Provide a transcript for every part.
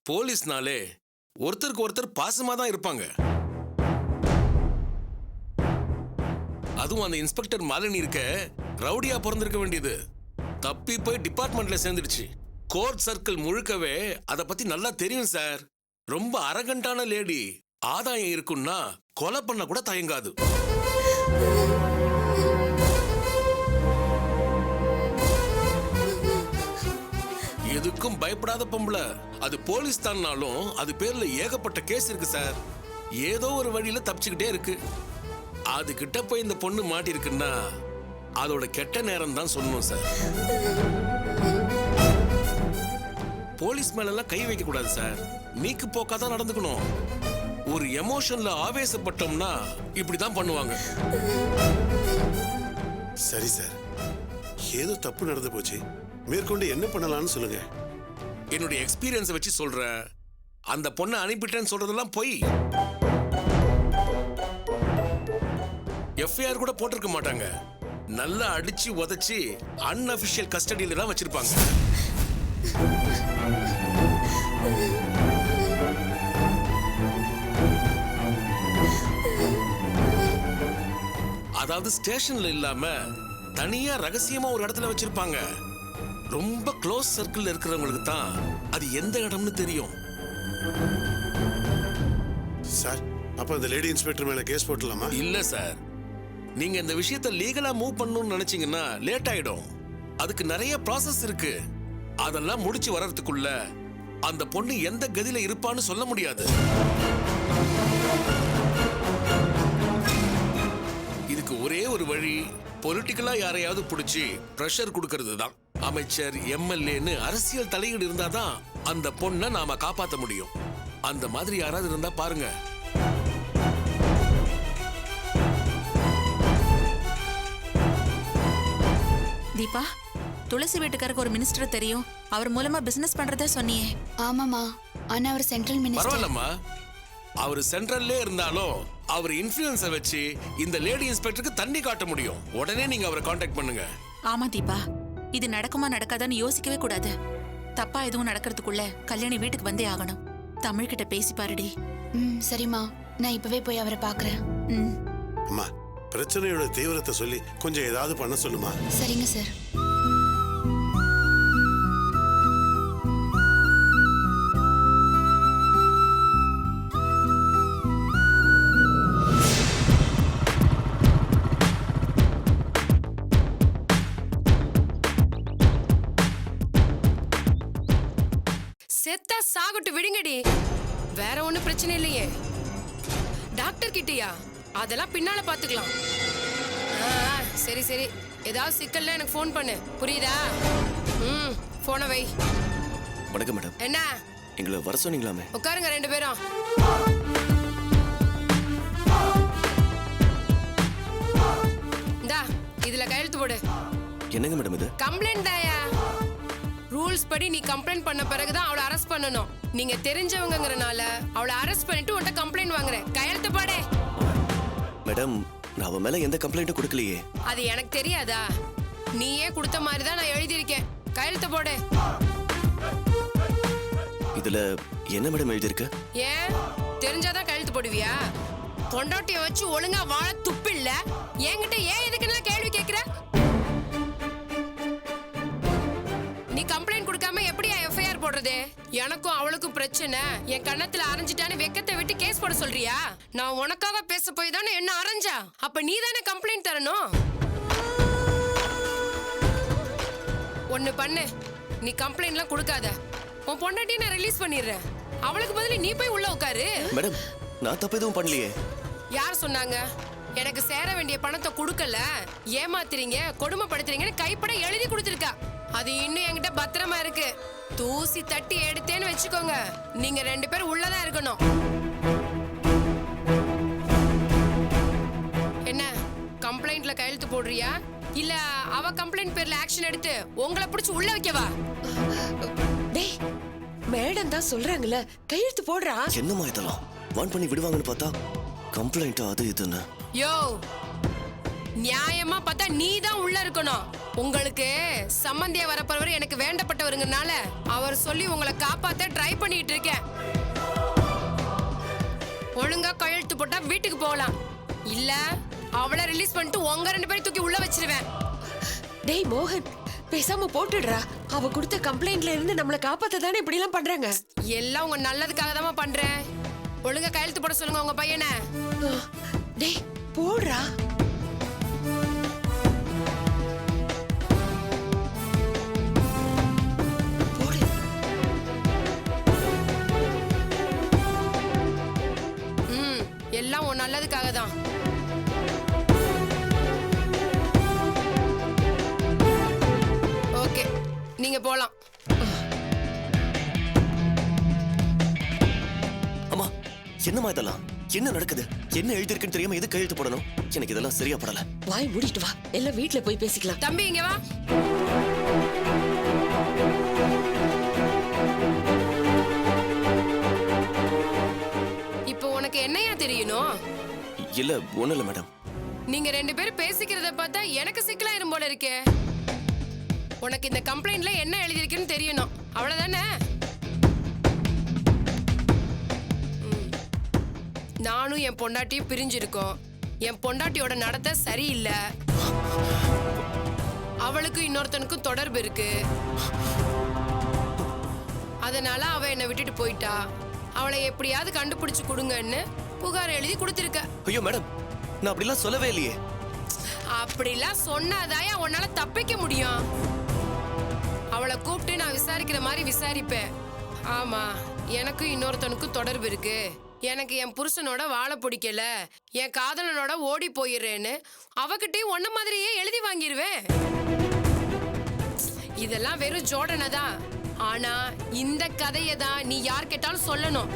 போலீஸ்னாலே ஒருத்தருக்கு ஒருத்தர் பாசமா தான் இருப்பாங்க. அதுவும் அந்த இன்ஸ்பெக்டர் மாலினி இருக்க ரவுடியா பிறந்திருக்க வேண்டியது தப்பி போய் டிபார்ட்மெண்ட்ல சேர்ந்துடுச்சு. கோர்ட் சர்க்கிள் முழுக்கவே அதை பத்தி நல்லா தெரியும் சார். ரொம்ப அரகண்டான லேடி. ஆதாயம் இருக்குன்னா கொலை பண்ண கூட தயங்காது. எதுக்கும் பயப்படாத பொம்பளை. அது போலீஸ் தான்னாலும் அது பேர்ல ஏகப்பட்ட கேஸ் இருக்கு சார். ஏதோ ஒரு வழியில தப்பிச்சுக்கிட்டே இருக்கு. அது கிட்ட போய் இந்த பொண்ணு மாட்டிருக்குன்னா அதோட கெட்ட நேரம் தான் சொல்லணும் சார். போலீஸ் மேல எல்லாம் கை வைக்க கூடாது சார். நீக்கு போக்காதான் நடந்துக்கணும். ஒரு எமோஷன்ல ஆவேசப்பட்டோம்னா இப்படிதான் பண்ணுவாங்க. சரி சார், ஏதோ தப்பு நடந்து போச்சு. மேற்கொண்டு என்ன பண்ணலாம்னு சொல்லுங்க. என்னுடைய எக்ஸ்பீரியன்ஸை வச்சு சொல்றேன். அந்த பொண்ணை அனுப்பிட்டேன்னு சொல்றதெல்லாம் போய். எஃப்ஐஆர் கூட போட்டிருக்க மாட்டாங்க. நல்லா அடிச்சு உதைச்சு அன்அபிஷியல் கஸ்டடியில தான் வச்சிருப்பாங்க. அதாவது ஸ்டேஷன்ல இல்லாம தனியா ரகசியமா ஒரு இடத்துல வச்சிருப்பாங்க. ரொம்ப க்ளோஸ் சர்க்கிள் இருக்கிறவங்களுக்கு தான் அது எந்த இடம்னு தெரியும். சார், அப்ப அந்த லேடி இன்ஸ்பெக்டர் மேல கேஸ் போட்டலாமா? இல்ல சார், நீங்க இந்த விஷயத்தை லீகலா மூவ் பண்ணணும்னு நினைச்சீங்கன்னா லேட் ஆயிடும். அதுக்கு நிறைய ப்ராசஸ் இருக்கு. அதெல்லாம் முடிச்சு வர்றதுக்குள்ள அந்த பொண்ணு எந்த கதியில இருப்பான்னு சொல்ல முடியாது. இதுக்கு ஒரே ஒரு வழி, பொலிட்டிக்கலா யாரையாவது பிடிச்சி பிரஷர் கொடுக்கிறது தான். அமைச்சர், எம்எல்ஏன்னு அரசியல் தலையீடு இருந்தாதான் அந்த பொண்ணை நாம காப்பாற்ற முடியும். அந்த மாதிரி யாராவது இருந்தா பாருங்க. தீபா, துளசி வீட்டுக்காருக்கு ஒரு மினிஸ்டர் தெரியும். அவர் மூலமா பிசினஸ் பண்றதா சொன்னியே. ஆமாமா, ஆனா அவர் சென்ட்ரல் மினிஸ்டர். பரவாயில்லம்மா, அவர் சென்ட்ரல்லே இருந்தாலும் அவர் இன்ஃப்ளூயன்ஸை வச்சு இந்த லேடி இன்ஸ்பெக்டருக்கு தண்ணி காட்ட முடியும். உடனே நீங்க அவரை காண்டாக்ட் பண்ணுங்க. ஆமா தீபா, இது நடக்குமா நடக்காதான்னு யோசிக்கவே கூடாது. தப்பா எதுவும் நடக்கிறதுக்குள்ள கல்யாணி வீட்டுக்கு வந்தே ஆகணும். தமிழ் கிட்ட பேசி பாருடி. சரிம்மா, நான் இப்பவே போய் அவரை பாக்குறேன். அம்மா, பிரச்சனையோட தீவிரத்தை சொல்லி கொஞ்சம் ஏதாவது பண்ண சொல்லுமா? சரிங்க சார். செத்தா சாகட்டு விடுங்கடி. வேற ஒண்ணும் பிரச்சனை இல்லையே. டாக்டர் கிட்டயா? அதெல்லாம் பின்னால பாத்துக்கலாம். சரி சரி, ஏதாவது சிக்கல்ல எனக்கு ஃபோன் பண்ணு, புரியுதா? போன வை. வணக்கம் மேடம். என்ன எங்களை வர சொன்னீங்களாமே? உட்காருங்க ரெண்டு பேரும். இந்தா இதுல கையெழுத்து போடு. என்னங்க மேடம் இது? கம்ப்ளைண்ட் தாயா. ரூல்ஸ் படி நீ கம்ப்ளைண்ட் பண்ண பிறகுதான் அவளை அரெஸ்ட் பண்ணணும். நீங்க தெரிஞ்சவங்கங்கறனால அவளை அரெஸ்ட் பண்ணிட்டு உன்கிட்ட கம்ப்ளைண்ட் வாங்குறேன். கையெழுத்து போடு. மேடம், நான் அவ மேல எந்த கம்ப்ளைண்ட்டும் கொடுக்கலையே. அது எனக்கு தெரியாதா? நீயே கொடுத்த மாதிரி தான் நான் எழுதியிருக்கேன். கையெழுத்து போடு. இதுல என்ன மேடம் எழுதிருக்கு? ஏன் தெரிஞ்சாதான் கையெழுத்து போடுவியா? பொண்டாட்டிய வச்சு ஒழுங்கா வாழ துப்பில்ல. என்கிட்ட ஏன் எதுக்குன்னா கேள்வி கேட்கிற? நீ கம்ப்ளைண்ட் கொடுக்காம எப்படியா எஃப்ஐஆர் போடுறது? எனக்கும் அவளுக்கும் பிரச்சனை. என் கண்ணத்துல அரைஞ்சிட்டான்னு வெக்கத்தை விட்டு கேஸ் போட சொல்றியா? நான் உனக்காக பேச போய் தானே என்ன அரைஞ்சா. அப்ப நீ தானே கம்ப்ளைண்ட் தரணும். ஒண்ணு பண்ணு, நீ கம்ப்ளைண்ட்லாம் கொடுக்காத. உன் பொண்டாட்டியை நான் ரிலீஸ் பண்ணிடுறேன். அவளுக்கு பதிலா நீ போய் உள்ள உட்காரு. மேடம், நான் தப்பு எதுவும் பண்ணலையே. யார் சொன்னாங்க? எனக்கு சேர வேண்டிய பணத்தை கொடுக்கல, ஏமாத்துறீங்க, கொடுமைப்படுத்துறீங்கன்னு கைப்பட எழுதி கொடுத்துருக்கா. அது இன்னும் என்கிட்ட பத்திரமா இருக்கு. தூசி தட்டி எடுத்தேன்னு வச்சுக்கோங்க, நீங்க ரெண்டு பேரும் உள்ளதான் இருக்கணும். என்ன கம்ப்ளைண்ட்ல கையெழுத்து போடுறியா இல்ல அவ கம்ப்ளைண்ட் பேர்ல ஆக்ஷன் எடுத்து உங்களை பிடிச்சு உள்ள வைக்கவா? டேய், மேடம் தான் சொல்றாங்கல்ல, கையெழுத்து போடுறா. என்னமா இதெல்லாம்? வான் பண்ணி விடுவாங்கன்னு பார்த்தா கம்ப்ளைண்ட் அது இதுன்னு. யோ, நியாயமா பார்த்தா நீ தான் உள்ள இருக்கணும். உங்களுக்கு சம்பந்தியா வரப்போறவர் எனக்கு வேண்டப்பட்டவருங்கனால அவர் சொல்லி உங்களை காப்பாத்த ட்ரை பண்ணிட்டு இருக்கேன். ஒழுங்கா கையெழுத்து போட்டா வீட்டுக்கு போகலாம், இல்ல அவளை ரிலீஸ் பண்ணிட்டு உங்க 2 பேரும் தூக்கி உள்ள வச்சிருவேன். டேய் மோகன், பேசாம போட்டுடுறா. அவ கொடுத்த கம்ப்ளைண்ட்ல இருந்து நம்மள காப்பாத்த தானே இப்படி எல்லாம் பண்றாங்க. எல்லாம் உங்க நல்லதுக்காக தான் பண்றேன். ஒழுங்கா கையெழுத்து போட சொல்லுங்க உங்க பையனை. டேய் போடுறா. போடு. எல்லாம் உன் நல்லதுக்காக தான். ஓகே, நீங்க போலாம். அம்மா, என்னம்மா இதெல்லாம்? என்ன நடக்குது? என்ன எழுதிருக்குன்னு தெரியாம எது கையெழுத்து போடணும்? எனக்கு இதெல்லாம் சரியா படல. வாய் மூடிட்டு வா, எல்லாம் வீட்ல போய் பேசிக்கலாம். தம்பி இங்க வா. இப்போ உனக்கு என்னையா தெரியணும்? இல்ல ஒண்ணும் இல்ல மேடம். நீங்க 2 பேரும் பேசிக்கிறத பார்த்தா எனக்கு சிக்கலாயிரும் போல இருக்கே. உனக்கு இந்த கம்ப்ளைண்ட்ல என்ன எழுதிருக்குன்னு தெரியணும், அவ்வளவுதானே? நானும் என் பொண்டாட்டியும் பிரிஞ்சிருக்கோம். என் பொண்டாட்டியோட நடத்தை சரியில்லை. அவளுக்கும் இன்னொருத்தனுக்கும் தொடர்பு இருக்கு. அதனால அவ என்னை விட்டுட்டு போயிட்டா. அவளை எப்படியாவது கண்டுபிடிச்சு கொடுங்கன்னு புகார் எழுதி கொடுத்திருக்க. ஐயோ மேடம், நான் அப்படிலாம் சொல்லவே இல்லையே. அப்படிலாம் சொன்னாதாயா உன்னால தப்பிக்க முடியும். அவளை கூப்பிட்டு நான் விசாரிக்கிற மாதிரி விசாரிப்பேன். ஆமா, எனக்கும் இன்னொருத்தனுக்கும் தொடர்பு இருக்கு. எனக்கு என் புருஷனோட வாழ பிடிக்கல, என் காதலனோட ஓடி போயிடுறேன்னு அவகிட்டயும் ஒன்ன மாதிரியே எழுதி வாங்கிடுவேன். இதெல்லாம் வெறும் ஜோடனை தான். ஆனா இந்த கதையை தான் நீ யார் கேட்டாலும் சொல்லணும்.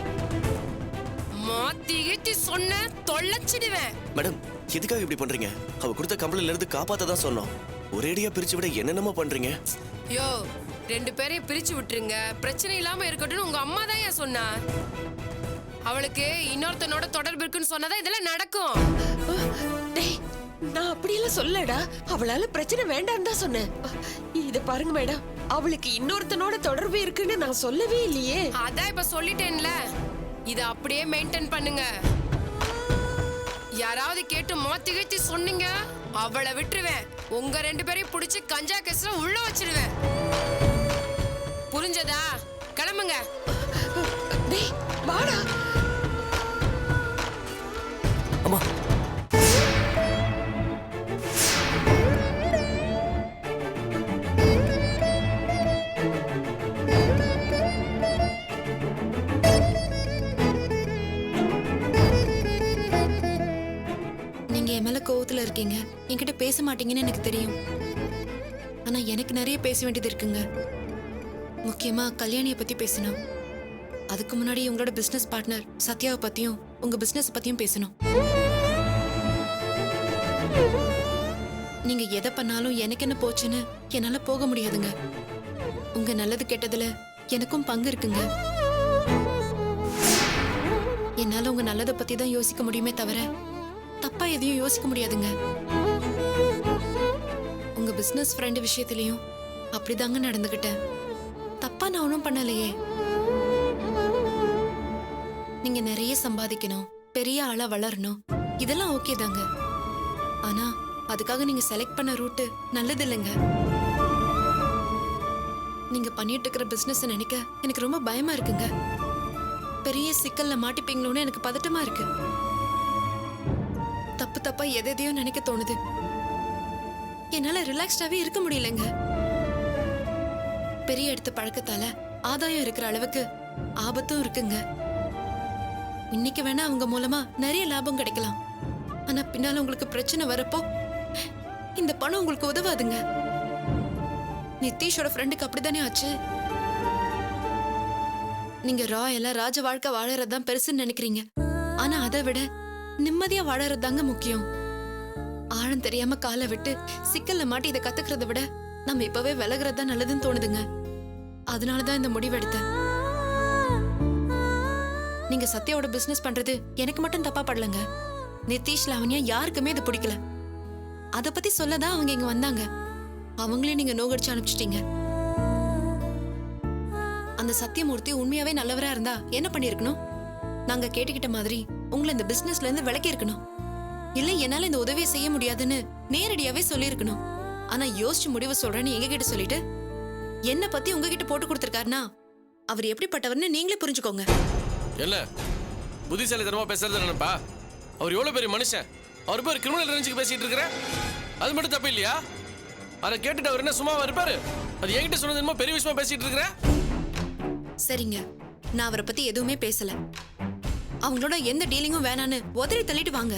மாத்தி கீத்தி சொன்ன தொலைச்சிடுவேன். மேடம், எதுக்காக இப்படி பண்றீங்க? அவ கொடுத்த கம்பளைண்ட்ல இருந்து காப்பாத்த தான் சொன்னோம். ஒரேடியா பிரிச்சு விட என்னென்னமோ பண்றீங்க. யோ, 2 பேரையும் பிரிச்சு விட்டுருங்க, பிரச்சனை இல்லாம இருக்கட்டும்னு உங்க அம்மா தான் ஏன் சொன்னா. அவளுக்கு இன்னொருத்தனோட தொடர்பு இருக்குன்னு சொன்னதா இதெல்லாம் நடக்கும். டேய், நான் அப்படியெல்லாம் சொல்லடா. அவளால பிரச்சனை வேண்டான்னு தான் சொன்னேன். இத பாருங்க மேடம், அவளுக்கு இன்னொருத்தனோட தொடர்பு இருக்குன்னு நான் சொல்லவே இல்லையே. அதான் இப்ப சொல்லிட்டேன்ல, இத அப்படியே மெயின்டைன் பண்ணுங்க. யாராவது கேட்டு மாத்தி கீத்தி சொன்னீங்க, அவளை விட்டுருவேன். உங்க 2 பேரையும் பிடிச்சு கஞ்சா கேஸ்ல உள்ள வச்சிருவேன். புரிஞ்சதா? கிளம்புங்க. டேய் வாடா. அம்மா, நீங்க என் மேல கோவத்துல இருக்கீங்க, என்கிட்ட பேச மாட்டீங்கன்னு எனக்கு தெரியும். ஆனா எனக்கு நிறைய பேச வேண்டியது இருக்குங்க. முக்கியமா கல்யாணியை பத்தி பேசணும். அதுக்கு முன்னாடி உங்களோட பிசினஸ் பார்ட்னர் சத்யாவை பத்தியும் உங்க பிசினஸ் பத்தியும் பேசணும். நீங்க எதை பண்ணாலும் எனக்கு என்ன போச்சுன்னு என்னால போக முடியாதுங்க. உங்க நல்லது கெட்டதுல எனக்கும் பங்கு இருக்குங்க. என்னால உங்க நல்லதை பத்தி தான் யோசிக்க முடியுமே தவிர தப்பா எதையும் யோசிக்க முடியாதுங்க. உங்க பிசினஸ் ஃப்ரெண்ட் விஷயத்திலையும் அப்படிதாங்க நடந்துகிட்டேன். தப்பா நான் ஒன்றும் பண்ணலையே. நீங்க நிறைய சம்பாதிக்கணும், பெரிய ஆளா வளரணும், இதெல்லாம் ஓகே தாங்க. ஆனா அதுக்காக நீங்க செலக்ட் பண்ண ரூட் நல்லது இல்லைங்க. நீங்க பண்ணிட்டு இருக்கிற பிசினஸ் நினைக்க எனக்கு ரொம்ப பயமா இருக்குங்க. பெரிய சிக்கல்ல மாட்டிப்பீங்களோன்னு எனக்கு பதட்டமா இருக்கு. தப்பு தப்பா எதையோ நினைக்க தோணுது. என்னால ரிலாக்ஸ்டாவே இருக்க முடியலங்க. பெரிய இடத்து பழக்கத்தால ஆதாயம் இருக்கிற அளவுக்கு ஆபத்தும் இருக்குங்க. இன்னைக்கு வேணா அவங்க மூலமா நிறைய லாபம் கிடைக்கலாம். ஆனா பின்னால உங்களுக்கு பிரச்சனை வரப்போ இந்த பணம் உங்களுக்கு உதவாதுங்க. நித்தீஷோட ஃப்ரெண்டுக்கு அப்படித்தானே ஆச்சு. நீங்க ராயலா ராஜ வாழ்க்கை வாழறதுதான் பெருசுன்னு நினைக்கிறீங்க. ஆனா அதை விட நிம்மதியா வாழறதுதாங்க முக்கியம். ஆழம் தெரியாம காலை விட்டு சிக்கல்ல மாட்டி இதை கத்துக்கிறத விட நம்ம இப்பவே விலகுறது தான் நல்லதுன்னு தோணுதுங்க. அதனாலதான் இந்த முடிவு எடுத்தேன். நீங்க சத்யாவோட பிசினஸ் பண்றது எனக்கு மட்டும் தப்பா படலங்க. நித்தீஷ் லாவண்யா யாருக்குமே இது பிடிக்கல. அத பத்தி சொல்லதான் அவங்க இங்க வந்தாங்க. அவங்களே நீங்க நோகடிச்சு அனுப்பிச்சிட்டீங்க. அந்த சத்தியமூர்த்தி உண்மையாவே நல்லவரா இருந்தா என்ன பண்ணிருக்கணும்? நாங்க கேட்டுக்கிட்ட மாதிரி உங்களை இந்த பிசினஸ்ல இருந்து விலக்கி இருக்கணும். இல்ல என்னால இந்த உதவியை செய்ய முடியாதுன்னு நேரடியாவே சொல்லியிருக்கணும். ஆனா யோசிச்சு முடிவு சொல்றேன்னு எங்க கிட்ட சொல்லிட்டு என்ன பத்தி உங்ககிட்ட போட்டு கொடுத்திருக்காருன்னா அவர் எப்படிப்பட்டவர்னு நீங்களே புரிஞ்சுக்கோங்க. என்ன புத்திசாலித்தனமா பேசுறது நினைப்பா? அவர் எவ்வளவு பெரிய மனுஷன், அவர் பேர் கிரிமினல் ரேஞ்சுக்கு பேசிட்டு இருக்கிற, அது மட்டும் தப்பு இல்லையா? அதை கேட்டுட்டு அவர் என்ன சும்மாவா இருப்பாரு? அது என்கிட்ட சொன்னது என்னமோ பெரிய விஷயமா பேசிட்டு இருக்கிற. சரிங்க, நான் அவரை பத்தி எதுவுமே பேசல. அவங்களோட எந்த டீலிங்கும் வேணான்னு உதறி தள்ளிட்டு வாங்க.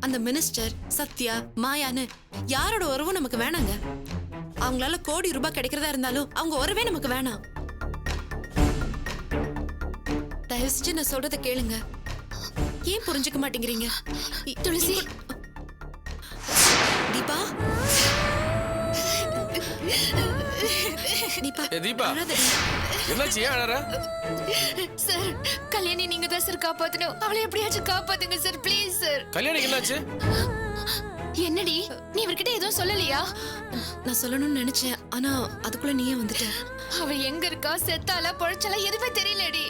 அந்த மினிஸ்டர் சத்யா மாயான்னு யாரோட உறவும் நமக்கு வேணாங்க. அவங்களால கோடி ரூபாய் கிடைக்கிறதா இருந்தாலும் அவங்க உறவே நமக்கு வேணாம். தயவு செஞ்சு நான் சொல்றத கேளுங்க. ஏன் புரிஞ்சுக்க மாட்டேங்கிறீங்க? துளசி, தீபா தீபா தீபா அழாதடி. என்னாச்சு, ஏன் அழற? சார் கல்யாணி நீங்க தான் சார் காப்பாத்தணும். அவளை எப்படியாச்சும் காப்பாத்துங்க சார், ப்ளீஸ் சார். கல்யாணிக்கு என்னாச்சு? என்னடி நீ இவர்கிட்ட எதுவும் சொல்லலையா? நான் சொல்லணும்னு நினைச்சேன், ஆனா அதுக்குள்ள நீயே வந்துட்ட. அவ எங்க இருக்கா, செத்தாலா பொழைச்சாலா எதுவுமே தெரியலடி.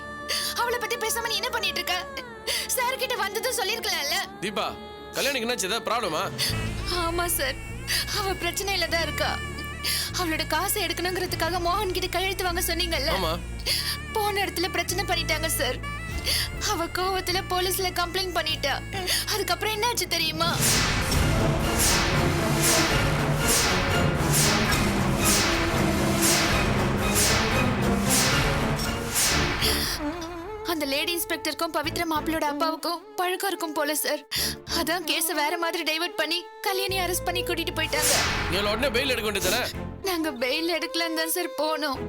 அவளை பத்தி பேசாம நீ என்ன பண்ணிட்டு இருக்க? சார் கிட்ட வந்ததும் சொல்லிருக்கலாம்ல. தீபா கல்யாணிக்கு என்னாச்சு, ஏதாவது ப்ராப்ளமா? ஆமா சார், அவ பிரச்சனையில தான் இருக்கா. அவளோட காசை எடுக்கணுங்கிறதுக்காக மோகன் கிட்ட கையெழுத்து வாங்க சொன்னீங்கல்ல, ஆமா. போன இடத்துல பிரச்சனை பண்ணிட்டாங்க சார். அவ கோவத்துல போலீஸ்ல கம்ப்ளைண்ட் பண்ணிட்டா. அதுக்கப்புறம் என்னாச்சு தெரியுமா? அந்த லேடி இன்ஸ்பெக்டருக்கும் பவித்ரா மாப்பிளோட அப்பாவுக்கும் பழக்கம் இருக்கும் போல சார். அதான் கேஸ வேற மாதிரி டைவர்ட் பண்ணி கல்யாணி அரெஸ்ட் பண்ணி கூட்டிட்டு போயிட்டாங்க. நீ உடனே பெயில் எடுக்க வேண்டியதானே? நாங்க பெயில் எடுக்கலன்னு தான் சார் போனோம்.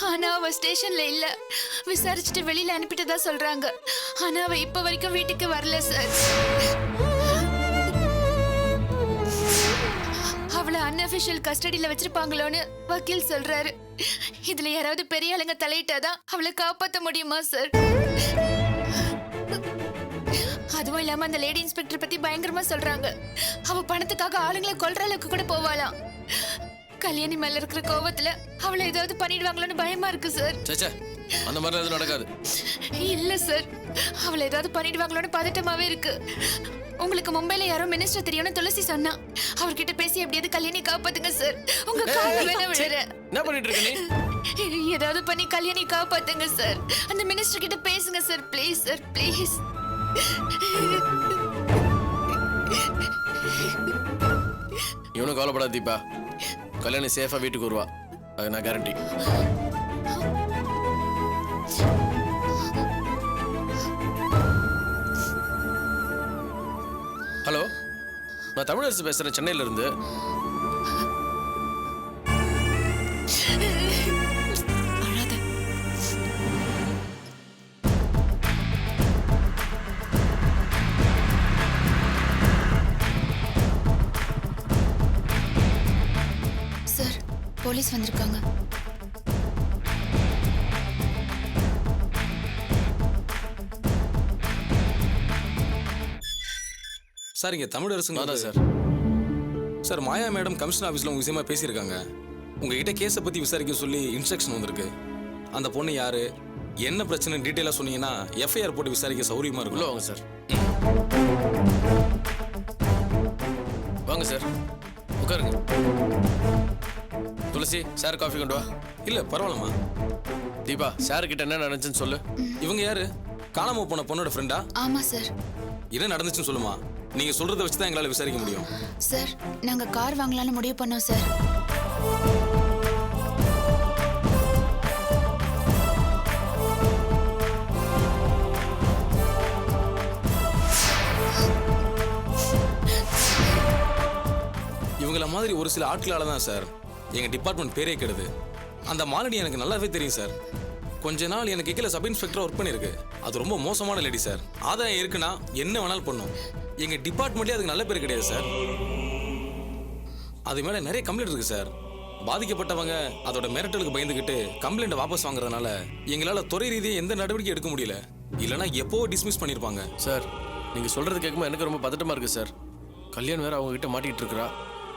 ஆனா அவ ஸ்டேஷன்ல இல்ல. விசாரிச்சுட்டு வெளியில அனுப்பிட்டதா சொல்றாங்க. ஆனா அவ இப்ப வரைக்கும் வீட்டுக்கு வரல சார். அவளை அன்அபிஷியல் கஸ்டடியில வச்சிருப்பாங்களோன்னு வக்கீல் சொல்றாரு. இதுல யாராவது பெரிய ஆளுங்க தலையிட்டாதான் அவளை காப்பாத்த முடியுமா சார்? அதுவும் இல்லாம அந்த லேடி இன்ஸ்பெக்டர் பத்தி பயங்கரமா சொல்றாங்க. அவ பணத்துக்காக ஆளுங்களை கொல்ற அளவுக்கு கூட போவாளாம். கல்யாணி மேல இருக்கிற கோவத்துல அவளை ஏதாவது பண்ணிடுவாங்களோன்னு பயமா இருக்கு சார். சேச்சே, அந்த மாதிரி எதுவும் நடக்காது. இல்ல சார், அவளை ஏதாவது பண்ணிடுவாங்களோன்னு பதட்டமாவே இருக்கு. உங்களுக்கு மும்பைல யாரோ மினிஸ்டர் தெரியும்னு துளசி சொன்னா. அவர்கிட்ட பேசி எப்படியாவது கல்யாணி காப்பாத்துங்க சார். உங்க கால வேணா விடுறேன். என்ன பண்ணிட்டு இருக்க நீ? ஏதாவது பண்ணி கல்யாணி காப்பாத்துங்க சார். அந்த மினிஸ்டர் கிட்ட பேசுங்க சார், ப்ளீஸ் சார், ப்ளீஸ். இவனும் கவலைப்படாத தீபா, கல்யாணி சேஃபா வீட்டுக்கு வருவா, அது நான் கேரண்டி. ஹலோ, நான் தமிழரசு பேசுறேன், சென்னையில இருந்து. அழாத. சார் போலீஸ் வந்திருக்காங்க. சார் இங்கே தமிழரசுங்க அதான் சார். சார் மாயா மேடம் கமிஷன் ஆஃபீஸில் உங்கள் விஷயமா பேசியிருக்காங்க. உங்ககிட்ட கேஸை பற்றி விசாரிக்க சொல்லி இன்ஸ்ட்ரக்ஷன் வந்திருக்கு. அந்த பொண்ணு யாரு, என்ன பிரச்சனை டீட்டெயிலாக சொன்னீங்கன்னா எஃப்ஐஆர் போட்டு விசாரிக்க சௌரியமாக உள்ள இருக்கும். வாங்க சார். வாங்க சார், உட்காருங்க. துளசி, சார் காஃபி கொண்டு வா. இல்லை பரவாயில்லம்மா. தீபா, சார் கிட்ட என்ன நடந்துச்சுன்னு சொல்லு. இவங்க யாரு? காணாம போன பொண்ணோட ஃப்ரெண்டா? ஆமா சார். என்ன நடந்துச்சுன்னு சொல்லுமா. நீங்கள் சொல்கிறத வச்சு தான் எங்களால் விசாரிக்க முடியும். சார் நாங்க கார் வாங்கலாம்னு முடிவு பண்ணோம் சார். இவங்கள மாதிரி ஒரு சில ஆட்களால தான் சார் எங்கள் டிபார்ட்மெண்ட் பேரே கெடுது. அந்த மாலினி எனக்கு நல்லாவே தெரியும் சார். கொஞ்ச நாள் எனக்கு கீழே சப் இன்ஸ்பெக்டராக ஒர்க் பண்ணியிருக்கு. அது ரொம்ப மோசமான லேடி சார். ஆதாயம் இருக்குன்னா என்ன வேணாலும் பண்ணும். எங்கள் டிபார்ட்மெண்ட்லேயே அதுக்கு நல்ல பேர் கிடையாது சார். அது மேலே நிறைய கம்ப்ளைண்ட் இருக்குது சார். பாதிக்கப்பட்டவங்க அதோட மிரட்டலுக்கு பயந்துக்கிட்டு கம்ப்ளைண்ட்டை வாபஸ் வாங்குறதுனால எங்களால் துறை ரீதியாக எந்த நடவடிக்கை எடுக்க முடியல. இல்லைனா எப்போ டிஸ்மிஸ் பண்ணியிருப்பாங்க. சார், நீங்கள் சொல்கிறது கேட்கும்போது எனக்கு ரொம்ப பதட்டமாக இருக்குது சார். கல்யாணம் வேறு அவங்க கிட்ட மாட்டிகிட்டு இருக்கிறா.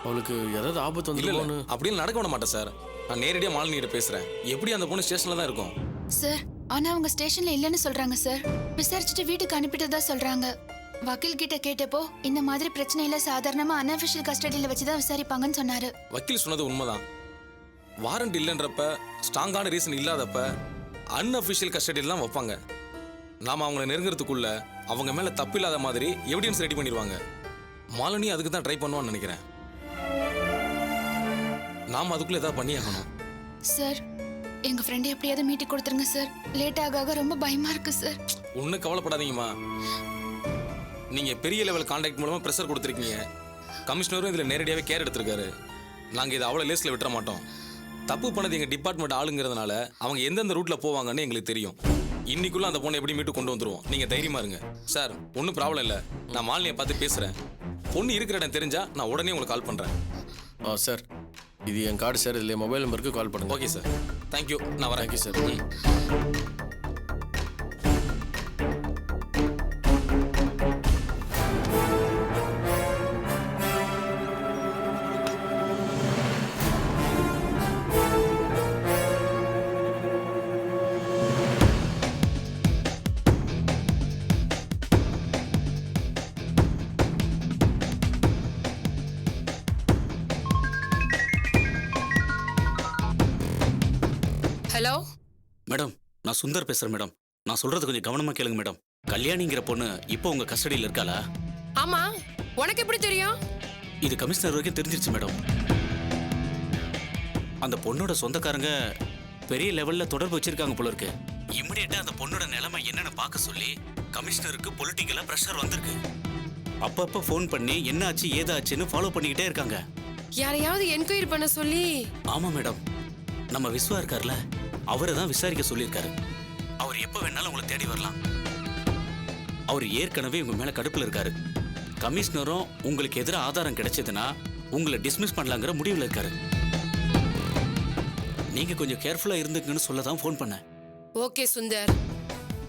அவளுக்கு ஏதாவது ஆபத்து இல்ல இல்ல வந்துருமோன்னு. அப்படின்னு நடக்க விட மாட்டேன் சார். நான் நேரடியாக மாலினிகிட்ட பேசுறேன். எப்படி அந்த பொண்ணு ஸ்டேஷன்ல தான் இருக்கும். சார் ஆனா அவங்க ஸ்டேஷன்ல இல்லைன்னு சொல்றாங்க சார். விசாரிச்சுட்டு வீட்டுக்கு அனுப்பிட்டதா சொல்றாங்க. வக்கீல் கிட்ட கேட்டப்போ இந்த மாதிரி பிரச்சனையில சாதாரணமா அன்அஃபிஷியல் கஸ்டடியில வச்சுதான் விசாரிப்பாங்கன்னு சொன்னாரு. வக்கீல் சொன்னது உண்மைதான். வாரண்ட் இல்லைன்றப்ப, ஸ்ட்ராங்கான ரீசன் இல்லாதப்ப அன்அஃபிஷியல் கஸ்டடியெல்லாம் வைப்பாங்க. நாம அவங்கள நெருங்குறதுக்குள்ள அவங்க மேல தப்பு இல்லாத மாதிரி எவிடன்ஸ் ரெடி பண்ணிடுவாங்க. மாலினி அதுக்கு தான் ட்ரை பண்ணுவான்னு நினைக்கிறேன். நாம அதுக்குள்ள ஏதாவது பண்ணியாகணும். சார் எங்க ஃப்ரெண்டை எப்படியாவது மீட்டி கொடுத்துருங்க சார். லேட் ஆக ரொம்ப பயமா இருக்கு சார். ஒன்றும் கவலைப்படாதீங்கம்மா. நீங்க பெரிய லெவல் கான்டாக்ட் மூலமா ப்ரெஷர் கொடுத்துருக்கீங்க. கமிஷனரும் இதுல நேரடியாவே கேர் எடுத்திருக்காரு. நாங்க இதை அவ்வளோ லேஸ்ல விட்டுற மாட்டோம். தப்பு பண்ணது எங்க டிபார்ட்மெண்ட் ஆளுங்கிறதுனால அவங்க எந்தெந்த ரூட்ல போவாங்கன்னு எங்களுக்கு தெரியும். இன்னைக்குள்ள அந்த பொண்ணை எப்படி மீட்டு கொண்டு வந்துருவோம். நீங்க தைரியமா இருங்க சார். ஒன்றும் ப்ராப்ளம் இல்லை. நான் மாலினியை பார்த்து பேசுறேன். பொண்ணு இருக்கிற இடம் தெரிஞ்சா நான் உடனே உங்களுக்கு கால் பண்றேன். சார் இது என் கார்டு சார். இதில் மொபைல் நம்பருக்கு கால் பண்ணுங்க. Okay sir. தேங்க்யூ. நான் வரேன். Thank you sir. ஹலோ மேடம், நான் சுந்தர் பேசுறேன் மேடம். நான் சொல்றது கொஞ்சம் கவனமா கேளுங்க மேடம். கல்யாணிங்கிற பொண்ணு இப்போ உங்க கஸ்டடியில் இருக்காளா? ஆமா, உனக்கு எப்படி தெரியும்? இது கமிஷனர் வரைக்கும் தெரிஞ்சிருச்சு மேடம். அந்த பொண்ணோட சொந்தக்காரங்க பெரிய லெவல்ல தொடர்பு வச்சிருக்காங்க போல இருக்கு. இமிடியேட்டா அந்த பொண்ணோட நிலைமை என்னன்னு பார்க்க சொல்லி கமிஷனருக்கு பொலிட்டிக்கலா பிரஷர் வந்திருக்கு. அப்பப்ப ஃபோன் பண்ணி என்ன ஆச்சு ஏதாச்சுன்னு ஃபாலோ பண்ணிக்கிட்டே இருக்காங்க. யாரையாவது என்கொயரி பண்ண சொல்லி? ஆமா மேடம், நம்ம விஸ்வா இருக்கார்ல, அவரை தான் விசாரிக்க சொல்லியிருக்காரு. அவர் எப்ப வேணாலும் உங்களை தேடி வரலாம். அவர் ஏற்கனவே உங்க மேல கடுப்புல இருக்காரு. கமிஷனரும் உங்களுக்கு எதிராக ஆதாரம் கிடைச்சதுன்னா உங்களை டிஸ்மிஸ் பண்ணலாங்கிற முடிவில் இருக்காரு. நீங்க கொஞ்சம் கேர்ஃபுல்லா இருந்துக்குன்னு சொல்ல தான் ஃபோன் பண்ணேன். ஓகே சுந்தர்,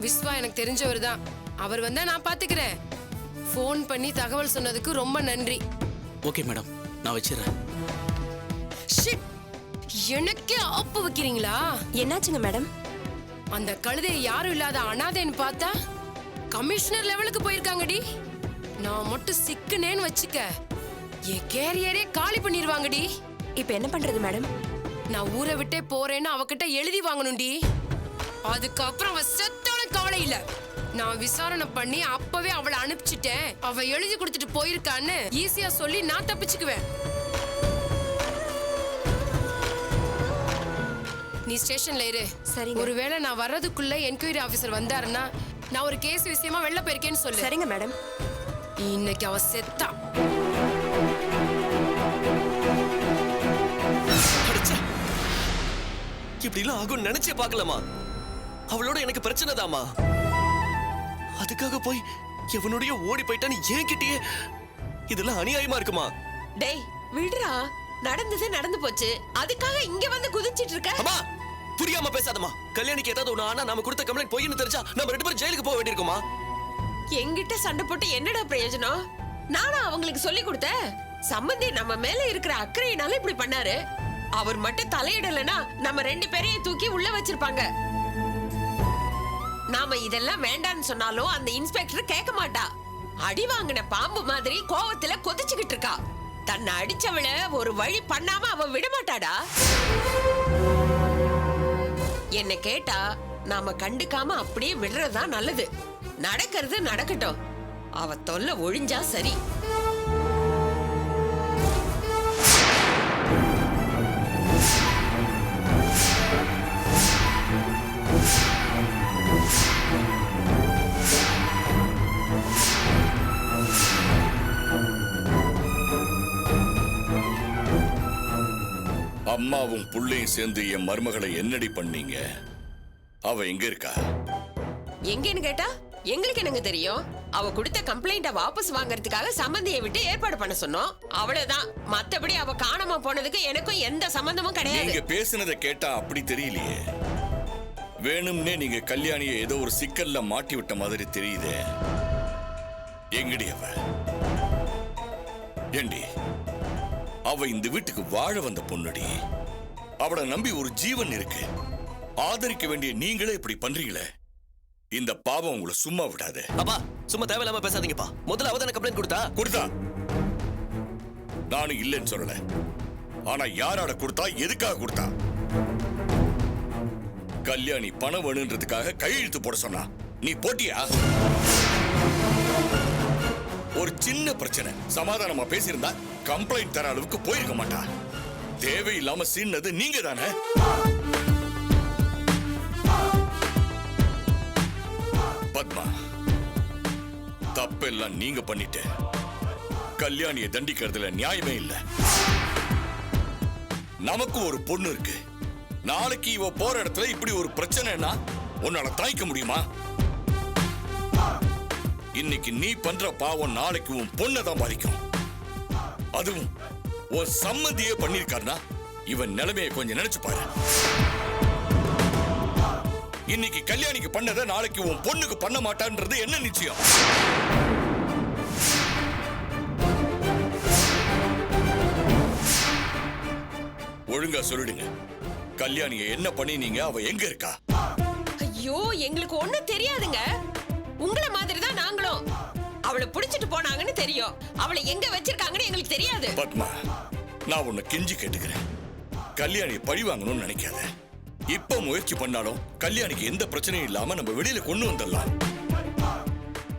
விஸ்வா எனக்கு தெரிஞ்சவர் தான். அவர் வந்தா நான் பாத்துக்கிறேன். ஃபோன் பண்ணி தகவல் சொன்னதுக்கு ரொம்ப நன்றி. ஓகே மேடம், நான் வச்சிடறேன். ஷிட், எனக்கே ஆப்பு வைக்கிறீங்களா? என்னாச்சுங்க மேடம்? அந்த கழுதையை யாரும் இல்லாத அனாதைன்னு பார்த்தா கமிஷனர் லெவலுக்கு போயிருக்காங்கடி. நான் மட்டும் சிக்குனேன்னு வச்சுக்க, என் கேரியரே காலி பண்ணிடுவாங்கடி. இப்ப என்ன பண்றது மேடம்? நான் ஊரை விட்டே போறேன்னு அவகிட்ட எழுதி வாங்கணும்டி. அதுக்கப்புறம் அவ செத்தாலும் கவலை இல்ல. நான் விசாரணை பண்ணி அப்பவே அவளை அனுப்பிச்சிட்டேன். அவ எழுதி கொடுத்துட்டு போயிருக்கான்னு ஈஸியா சொல்லி நான் தப்பிச்சுக்குவேன். நீ ஸ்டேஷன்ல இரு. சரிங்க. ஒருவேளை நான் வர்றதுக்குள்ள என்கொயரி ஆபீசர் வந்தாருன்னா நான் ஒரு கேஸ் விஷயமா வெளில போயிருக்கேன்னு சொல்லு. சரிங்க மேடம். இன்னைக்கு அவ செத்தா. இப்படிலாம் ஆகும் நினைச்சே பார்க்கலாமா? அவளோட எனக்கு பிரச்சனை தாமா. அதுக்காக போய் எவனுடைய ஓடி போயிட்டான்னு என்கிட்டயே இதெல்லாம் அநியாயமா இருக்குமா? டேய் விடுறா, நடந்தது நடந்து போச்சு. அதுக்காக இங்க வந்து குதிச்சிட்டு இருக்க? அம்மா புரியாம பேசாதம்மா. கல்யாணிக்கு ஏதாவது ஒண்ணு ஆனா நாம கொடுத்த கம்ப்ளைண்ட் பொய்ன்னு தெரிஞ்சா நம்ம 2 பேரும் ஜெயிலுக்கு போக வேண்டியிருக்குமா? என்கிட்ட சண்டை போட்டு என்னடா பிரயோஜனம்? நானா அவங்களுக்கு சொல்லி கொடுத்தேன். சம்பந்தி நம்ம மேல இருக்கிற அக்கறையினால இப்படி பண்ணாரு. அவர் மட்டும் தலையிடலனா நம்ம 2 பேரையும் தூக்கி உள்ள வச்சிருப்பாங்க. நாம இதெல்லாம் வேண்டான்னு சொன்னாலும் அந்த இன்ஸ்பெக்டர் கேட்க மாட்டா. அடி வாங்கின பாம்பு மாதிரி கோவத்துல கொதிச்சுக்கிட்டு இருக்கா. தன்னை அடிச்சவள ஒரு வழி பண்ணாம அவ விட மாட்டாடா. என்ன கேட்டா நாம கண்டுக்காம அப்படியே விடுறதா நல்லது. நடக்கிறது நடக்கட்டும், அவ தொல்லை ஒழிஞ்சா சரி. அம்மாவும் புள்ளையும் சேர்ந்து என் மருமகளை என்னடி பண்ணீங்க? அவ எங்க இருக்கா? எங்கன்னு கேட்டா எங்களுக்கு என்னங்க தெரியும்? அவ கொடுத்த கம்ப்ளைண்ட வாபஸ் வாங்குறதுக்காக சம்பந்தியை விட்டு ஏற்பாடு பண்ண சொன்னோம். அவ்வளவுதான். மத்தபடி அவ காணாம போனதுக்கு எனக்கும் எந்த சம்பந்தமும் கிடையாது. நீங்க பேசுனதை கேட்டா அப்படி தெரியலையே. வேணும்னே நீங்க கல்யாணியை ஏதோ ஒரு சிக்கல்ல மாட்டி விட்ட மாதிரி தெரியுதே. எங்கடி அவ? ஏண்டி அவ இந்த வீட்டுக்கு வாழ வந்த பொண்ணுடி. அவளை நம்பி ஒரு ஜீவன் இருக்கு. ஆதரிக்க வேண்டிய நீங்களே இப்படி பண்றீங்களே, இந்த பாவம் உங்களை சும்மா விடாது. அப்பா சும்மா தேவையில்லாம பேசாதீங்கப்பா. முதல்ல அவ தானே கம்ப்ளைண்ட் கொடுத்தா. நானும் இல்லைன்னு சொல்லல. ஆனா யாராட கொடுத்தா, எதுக்காக கொடுத்தா? கல்யாணி பணம் வேணுன்றதுக்காக கையெழுத்து போட சொன்னா, நீ போட்டியா? ஒரு சின்ன பிரச்சனை சமாதானமா பேசியிருந்தா கம்ப்ளைண்ட் தர அளவுக்கு போயிருக்க மாட்டா. தேவையில்லாம சீன்னது நீங்க தானே. பத்மா, தப்பெல்லாம் நீங்க பண்ணிட்டு கல்யாணியை தண்டிக்கிறதுல நியாயமே இல்ல. நமக்கு ஒரு பொண்ணு இருக்கு. நாளைக்கு இவ போற இடத்துல இப்படி ஒரு பிரச்சனைனா உன்னால தாய்க்க முடியுமா? இன்னைக்கு நீ பண்ற பாவம் நாளைக்கு உன் பொண்ணை தான் பாதிக்கும். அதுவும் உன் சம்மதியே பண்ணிருக்காருனா இவன் நிலைமையை கொஞ்சம் நினைச்சு பாரு. இன்னைக்கு கல்யாணிக்கு பண்ணதை நாளைக்கு உன் பொண்ணுக்கு பண்ண மாட்டான்றது என்ன நிச்சயம்? ஒழுங்கா சொல்லிடுங்க, கல்யாணியை என்ன பண்ணினீங்க? அவ எங்க இருக்கா? ஐயோ, எங்களுக்கு ஒண்ணும் தெரியாதுங்க. உங்களை மாதிரி தான் நாங்களும். அவளை புடிச்சிட்டு போனாங்கன்னு தெரியும், அவளை எங்க வச்சிருக்காங்கன்னு எங்களுக்கு தெரியாது. பத்மா, நான் உன்னை கெஞ்சி கேட்டுக்கிறேன், கல்யாணியை பழி வாங்கணும்னு நினைக்காத. இப்ப முயற்சி பண்ணாலும் கல்யாணிக்கு எந்த பிரச்சனையும் இல்லாம நம்ம வெளியில கொண்டு வந்துடலாம்.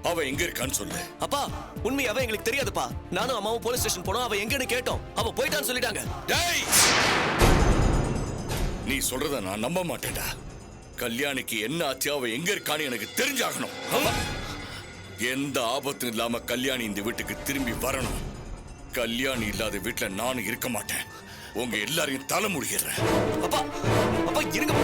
அவ எங்க இருக்கான்னு சொல்லு. அப்பா உண்மையாவே எங்களுக்கு தெரியாதுப்பா. நானும் அம்மாவும் போலீஸ் ஸ்டேஷன் போனோம். அவ எங்கன்னு கேட்டோம். அவ போயிட்டான்னு சொல்லிட்டாங்க. டேய், நீ சொல்றத நான் நம்ப மாட்டேன்டா. கல்யாணிக்கு என்ன ஆச்சு, அவ எங்க இருக்கான்னு எனக்கு தெரிஞ்சாகணும். எந்த ஆபத்தும் இல்லாம கல்யாணி இந்த வீட்டுக்கு திரும்பி வரணும். கல்யாணி இல்லாத வீட்டுல நானும் இருக்க மாட்டேன். உங்க எல்லாரையும் தலை முடிகிறேன். அப்பா அப்பா இருங்க.